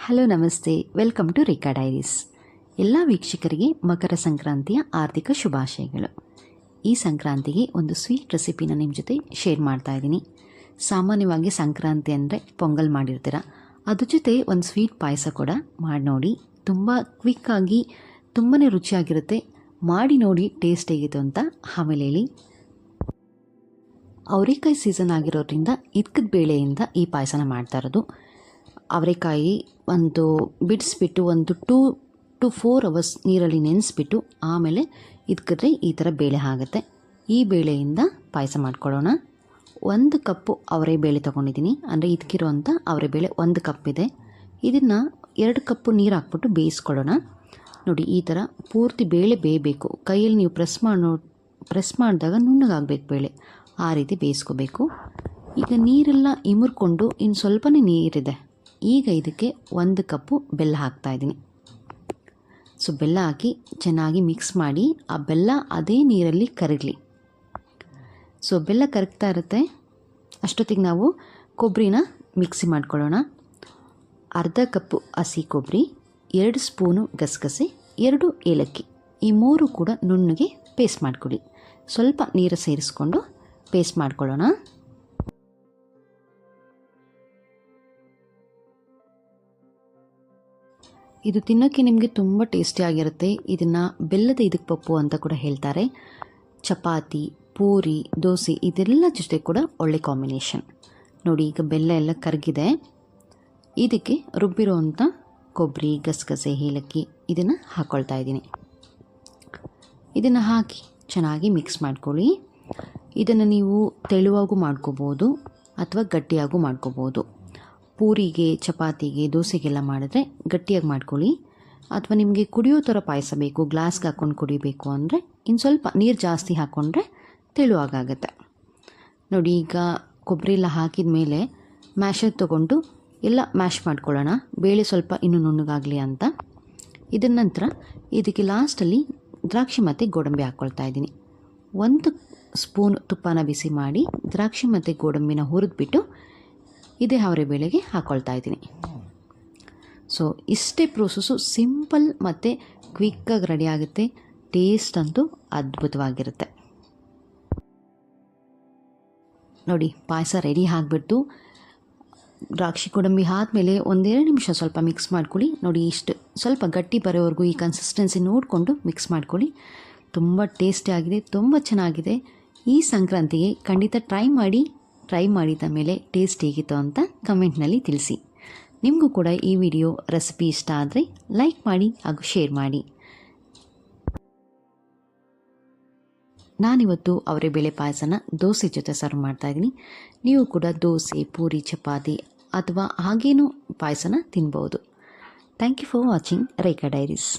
Hello ನಮಸ್ತೆ, welcome to Rekha diaries. ಎಲ್ಲ ವೀಕ್ಷಕರಿಗೆ ಮಕರ ಸಂಕ್ರಾಂತಿಯ ಆರ್ಥಿಕ ಶುಭಾಶಯಗಳು. ಈ ಸಂಕ್ರಾಂತಿಗೆ ಒಂದು ಸ್ವೀಟ್ ರೆಸಿಪಿನ ನಿಮ್ಮ ಜೊತೆ ಶೇರ್ ಮಾಡ್ತಾ ಇದ್ದೀನಿ. ಸಾಮಾನ್ಯವಾಗಿ ಸಂಕ್ರಾಂತಿ ಅಂದರೆ ಪೊಂಗಲ್ ಮಾಡಿರ್ತೀರ, ಅದ್ರ ಜೊತೆ ಒಂದು ಸ್ವೀಟ್ ಪಾಯಸ ಕೂಡ ಮಾಡಿ ನೋಡಿ. ತುಂಬ ಕ್ವಿಕ್ಕಾಗಿ ತುಂಬಾ ರುಚಿಯಾಗಿರುತ್ತೆ. ಮಾಡಿ ನೋಡಿ ಟೇಸ್ಟ್ ಹೇಗಿತ್ತು ಅಂತ ಆಮೇಲೆ ಹೇಳಿ. ಅವರೆಕಾಯಿ ಸೀಸನ್ ಆಗಿರೋದ್ರಿಂದ ಇದ್ಕದ ಬೇಳೆಯಿಂದ ಈ ಪಾಯಸನ ಮಾಡ್ತಾ ಇರೋದು. ಅವರೆಕಾಯಿ ಒಂದು ಬಿಡಿಸ್ಬಿಟ್ಟು ಒಂದು 2 to 4 hours ನೀರಲ್ಲಿ ನೆನೆಸ್ಬಿಟ್ಟು ಆಮೇಲೆ ಇದ್ಕಿದ್ರೆ ಈ ಥರ ಬೇಳೆ ಆಗುತ್ತೆ. ಈ ಬೇಳೆಯಿಂದ ಪಾಯಸ ಮಾಡ್ಕೊಳ್ಳೋಣ. 1 ಕಪ್ಪು ಅವರೆ ಬೇಳೆ ತೊಗೊಂಡಿದ್ದೀನಿ, ಅಂದರೆ ಇದಕ್ಕಿರೋಂಥ ಅವರೆ ಬೇಳೆ 1 ಕಪ್ ಇದೆ. ಇದನ್ನು 2 ಕಪ್ಪು ನೀರು ಹಾಕ್ಬಿಟ್ಟು ಬೇಯಿಸ್ಕೊಳ್ಳೋಣ. ನೋಡಿ, ಈ ಥರ ಪೂರ್ತಿ ಬೇಳೆ ಬೇಯಬೇಕು. ಕೈಯಲ್ಲಿ ನೀವು ಪ್ರೆಸ್ ಮಾಡಿದಾಗ ನುಣ್ಣಗಾಗಬೇಕು ಬೇಳೆ, ಆ ರೀತಿ ಬೇಯಿಸ್ಕೋಬೇಕು. ಈಗ ನೀರೆಲ್ಲ ಇಮುರ್ಕೊಂಡು ಇನ್ನು ಸ್ವಲ್ಪನೇ ನೀರಿದೆ. ಈಗ ಇದಕ್ಕೆ 1 ಕಪ್ಪು ಬೆಲ್ಲ ಹಾಕ್ತಾಯಿದ್ದೀನಿ. ಸೊ ಬೆಲ್ಲ ಹಾಕಿ ಚೆನ್ನಾಗಿ ಮಿಕ್ಸ್ ಮಾಡಿ ಆ ಬೆಲ್ಲ ಅದೇ ನೀರಲ್ಲಿ ಕರಗಲಿ. ಸೊ ಬೆಲ್ಲ ಕರಗ್ತಾ ಇರುತ್ತೆ, ಅಷ್ಟೊತ್ತಿಗೆ ನಾವು ಕೊಬ್ಬರಿನ ಮಿಕ್ಸಿ ಮಾಡ್ಕೊಳ್ಳೋಣ. ಅರ್ಧ ಕಪ್ಪು ಹಸಿ ಕೊಬ್ಬರಿ, 2 ಸ್ಪೂನು ಗಸಗಸೆ, 2 ಏಲಕ್ಕಿ, ಈ 3 ಕೂಡ ನುಣ್ಣಗೆ ಪೇಸ್ಟ್ ಮಾಡ್ಕೊಳ್ಳಿ. ಸ್ವಲ್ಪ ನೀರು ಸೇರಿಸ್ಕೊಂಡು ಪೇಸ್ಟ್ ಮಾಡ್ಕೊಳ್ಳೋಣ. ಇದು ತಿನ್ನೋಕ್ಕೆ ನಿಮಗೆ ತುಂಬ ಟೇಸ್ಟಿಯಾಗಿರುತ್ತೆ. ಇದನ್ನು ಬೆಲ್ಲದ ಇದಕ್ಕೆ ಪಪ್ಪು ಅಂತ ಕೂಡ ಹೇಳ್ತಾರೆ. ಚಪಾತಿ, ಪೂರಿ, ದೋಸೆ ಇದೆಲ್ಲ ಜೊತೆ ಕೂಡ ಒಳ್ಳೆ ಕಾಂಬಿನೇಷನ್. ನೋಡಿ, ಈಗ ಬೆಲ್ಲ ಎಲ್ಲ ಕರಗಿದೆ. ಇದಕ್ಕೆ ರುಬ್ಬಿರೋವಂಥ ಕೊಬ್ಬರಿ, ಗಸಗಸೆ, ಏಲಕ್ಕಿ ಇದನ್ನು ಹಾಕ್ಕೊಳ್ತಾ ಇದ್ದೀನಿ. ಇದನ್ನು ಹಾಕಿ ಚೆನ್ನಾಗಿ ಮಿಕ್ಸ್ ಮಾಡ್ಕೊಳ್ಳಿ. ಇದನ್ನು ನೀವು ತೆಳುವಾಗೂ ಮಾಡ್ಕೋಬೋದು ಅಥವಾ ಗಟ್ಟಿಯಾಗೂ ಮಾಡ್ಕೋಬೋದು. ಪೂರಿಗೆ, ಚಪಾತಿಗೆ, ದೋಸೆಗೆಲ್ಲ ಮಾಡಿದ್ರೆ ಗಟ್ಟಿಯಾಗಿ ಮಾಡ್ಕೊಳ್ಳಿ. ಅಥವಾ ನಿಮಗೆ ಕುಡಿಯೋ ಥರ ಪಾಯಸ ಬೇಕು, ಗ್ಲಾಸ್ಗೆ ಹಾಕ್ಕೊಂಡು ಕುಡಿಬೇಕು ಅಂದರೆ ಇನ್ನು ಸ್ವಲ್ಪ ನೀರು ಜಾಸ್ತಿ ಹಾಕ್ಕೊಂಡ್ರೆ ತೆಳುವಾಗುತ್ತೆ. ನೋಡಿ, ಈಗ ಕೊಬ್ಬರಿ ಎಲ್ಲ ಹಾಕಿದ ಮೇಲೆ ಮ್ಯಾಶರ್ ತೊಗೊಂಡು ಎಲ್ಲ ಮ್ಯಾಶ್ ಮಾಡ್ಕೊಳ್ಳೋಣ, ಬೇಳೆ ಸ್ವಲ್ಪ ಇನ್ನೂ ನುಣ್ಣಗಾಗಲಿ ಅಂತ. ಇದರ ನಂತರ ಇದಕ್ಕೆ ಲಾಸ್ಟಲ್ಲಿ ದ್ರಾಕ್ಷಿ ಮತ್ತು ಗೋಡಂಬಿ ಹಾಕ್ಕೊಳ್ತಾ ಇದ್ದೀನಿ. 1 ಸ್ಪೂನ್ ತುಪ್ಪನ ಬಿಸಿ ಮಾಡಿ ದ್ರಾಕ್ಷಿ ಮತ್ತು ಗೋಡಂಬಿನ ಹುರಿದ್ಬಿಟ್ಟು ಇದೇ ಅವರೆ ಬೇಳೆಗೆ ಹಾಕ್ಕೊಳ್ತಾ ಇದ್ದೀನಿ. ಸೊ ಇಷ್ಟೇ ಪ್ರೋಸೆಸ್ಸು, ಸಿಂಪಲ್ ಮತ್ತು ಕ್ವಿಕ್ಕಾಗಿ ರೆಡಿ ಆಗುತ್ತೆ. ಟೇಸ್ಟ್ ಅಂತೂ ಅದ್ಭುತವಾಗಿರುತ್ತೆ. ನೋಡಿ, ಪಾಯಸ ರೆಡಿ ಆಗಿಬಿಟ್ಟು ದ್ರಾಕ್ಷಿ ಗೋಡಂಬಿ ಆದಮೇಲೆ 1-2 ನಿಮಿಷ ಸ್ವಲ್ಪ ಮಿಕ್ಸ್ ಮಾಡ್ಕೊಳ್ಳಿ. ನೋಡಿ, ಇಷ್ಟು ಸ್ವಲ್ಪ ಗಟ್ಟಿ ಬರೋವರೆಗೂ ಈ ಕನ್ಸಿಸ್ಟೆನ್ಸಿ ನೋಡಿಕೊಂಡು ಮಿಕ್ಸ್ ಮಾಡ್ಕೊಳ್ಳಿ. ತುಂಬ ಟೇಸ್ಟಿಯಾಗಿದೆ, ತುಂಬ ಚೆನ್ನಾಗಿದೆ. ಈ ಸಂಕ್ರಾಂತಿಗೆ ಖಂಡಿತ ಟ್ರೈ ಮಾಡಿದ ಮೇಲೆ ಟೇಸ್ಟ್ ಹೇಗಿತ್ತು ಅಂತ ಕಮೆಂಟ್ನಲ್ಲಿ ತಿಳಿಸಿ. ನಿಮಗೂ ಕೂಡ ಈ ವಿಡಿಯೋ ರೆಸಿಪಿ ಇಷ್ಟ ಆದರೆ ಲೈಕ್ ಮಾಡಿ ಹಾಗೂ ಶೇರ್ ಮಾಡಿ. ನಾನಿವತ್ತು ಅವರೆ ಬೇಳೆ ಪಾಯಸನ ದೋಸೆ ಜೊತೆ ಸರ್ವ್ ಮಾಡ್ತಾಯಿದ್ದೀನಿ. ನೀವು ಕೂಡ ದೋಸೆ, ಪೂರಿ, ಚಪಾತಿ ಅಥವಾ ಹಾಗೇನೂ ಪಾಯಸನ ತಿನ್ಬೋದು. Thank you for watching Rekha diaries.